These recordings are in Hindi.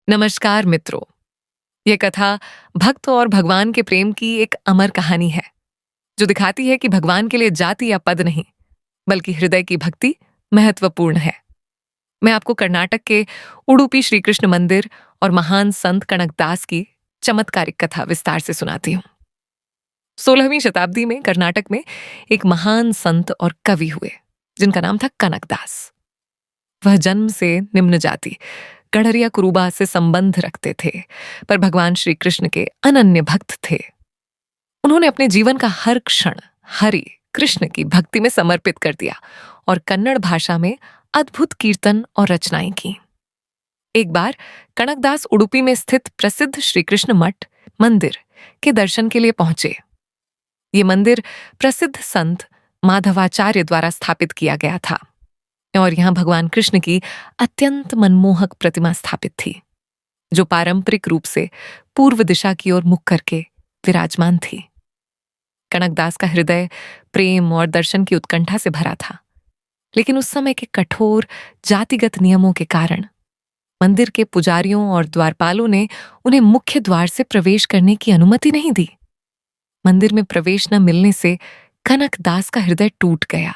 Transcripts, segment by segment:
नमस्कार मित्रों। ये कथा भक्त और भगवान के प्रेम की एक अमर कहानी है जो दिखाती है कि भगवान के लिए जाति या पद नहीं बल्कि हृदय की भक्ति महत्वपूर्ण है। मैं आपको कर्नाटक के उडुपी श्री कृष्ण मंदिर और महान संत कनकदास की चमत्कारिक कथा विस्तार से सुनाती हूँ। 16वीं शताब्दी में कर्नाटक में एक महान संत और कवि हुए जिनका नाम था कनकदास। वह जन्म से निम्न जाति गढ़रिया कुरुबा से संबंध रखते थे, पर भगवान श्री कृष्ण के अनन्य भक्त थे। उन्होंने अपने जीवन का हर क्षण हरि कृष्ण की भक्ति में समर्पित कर दिया और कन्नड़ भाषा में अद्भुत कीर्तन और रचनाएं की। एक बार कनकदास उडुपी में स्थित प्रसिद्ध श्री कृष्ण मठ मंदिर के दर्शन के लिए पहुंचे। ये मंदिर प्रसिद्ध संत माधवाचार्य द्वारा स्थापित किया गया था और यहां भगवान कृष्ण की अत्यंत मनमोहक प्रतिमा स्थापित थी, जो पारंपरिक रूप से पूर्व दिशा की ओर मुख करके विराजमान थी। कनकदास का हृदय प्रेम और दर्शन की उत्कंठा से भरा था, लेकिन उस समय के कठोर जातिगत नियमों के कारण मंदिर के पुजारियों और द्वारपालों ने उन्हें मुख्य द्वार से प्रवेश करने की अनुमति नहीं दी। मंदिर में प्रवेश न मिलने से कनकदास का हृदय टूट गया।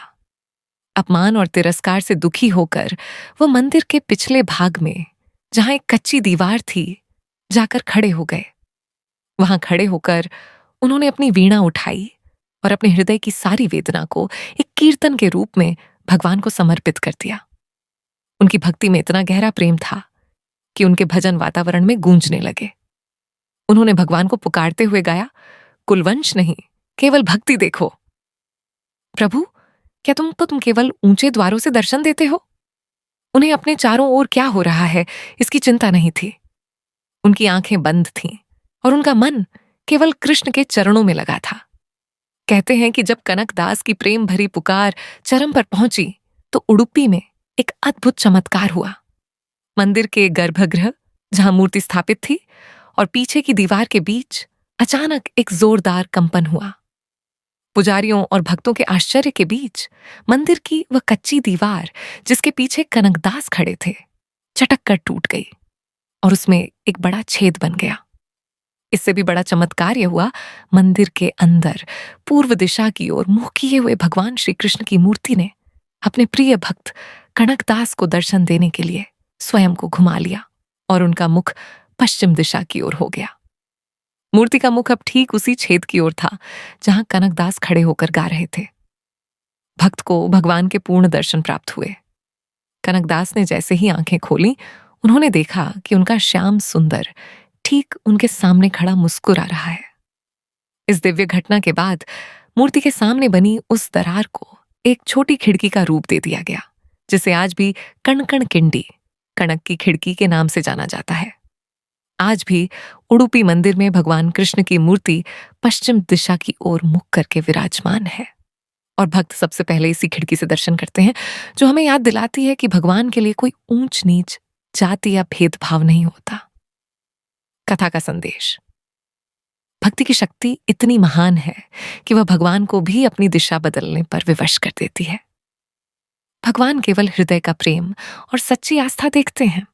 अपमान और तिरस्कार से दुखी होकर वह मंदिर के पिछले भाग में, जहां एक कच्ची दीवार थी, जाकर खड़े हो गए। वहां खड़े होकर उन्होंने अपनी वीणा उठाई और अपने हृदय की सारी वेदना को एक कीर्तन के रूप में भगवान को समर्पित कर दिया। उनकी भक्ति में इतना गहरा प्रेम था कि उनके भजन वातावरण में गूंजने लगे। उन्होंने भगवान को पुकारते हुए गाया, कुलवंश नहीं, केवल भक्ति देखो। प्रभु, क्या तुम केवल ऊंचे द्वारों से दर्शन देते हो? उन्हें अपने चारों ओर क्या हो रहा है इसकी चिंता नहीं थी। उनकी आंखें बंद थीं और उनका मन केवल कृष्ण के चरणों में लगा था। कहते हैं कि जब कनकदास की प्रेम भरी पुकार चरम पर पहुंची तो उडुपी में एक अद्भुत चमत्कार हुआ। मंदिर के गर्भगृह, जहां मूर्ति स्थापित थी, और पीछे की दीवार के बीच अचानक एक जोरदार कंपन हुआ। पुजारियों और भक्तों के आश्चर्य के बीच मंदिर की वह कच्ची दीवार, जिसके पीछे कनकदास खड़े थे, चटक कर टूट गई और उसमें एक बड़ा छेद बन गया। इससे भी बड़ा चमत्कार यह हुआ, मंदिर के अंदर पूर्व दिशा की ओर मुंह किए हुए भगवान श्री कृष्ण की मूर्ति ने अपने प्रिय भक्त कनकदास को दर्शन देने के लिए स्वयं को घुमा लिया और उनका मुख पश्चिम दिशा की ओर हो गया। मूर्ति का मुख अब ठीक उसी छेद की ओर था जहां कनकदास खड़े होकर गा रहे थे। भक्त को भगवान के पूर्ण दर्शन प्राप्त हुए। कनकदास ने जैसे ही आंखें खोली, उन्होंने देखा कि उनका श्याम सुंदर ठीक उनके सामने खड़ा मुस्कुरा रहा है। इस दिव्य घटना के बाद मूर्ति के सामने बनी उस दरार को एक छोटी खिड़की का रूप दे दिया गया, जिसे आज भी कणकण किंडी, कणक की खिड़की के नाम से जाना जाता है। आज भी उडुपी मंदिर में भगवान कृष्ण की मूर्ति पश्चिम दिशा की ओर मुख करके विराजमान है और भक्त सबसे पहले इसी खिड़की से दर्शन करते हैं, जो हमें याद दिलाती है कि भगवान के लिए कोई ऊंच नीच, जाति या भेदभाव नहीं होता। कथा का संदेश: भक्ति की शक्ति इतनी महान है कि वह भगवान को भी अपनी दिशा बदलने पर विवश कर देती है। भगवान केवल हृदय का प्रेम और सच्ची आस्था देखते हैं।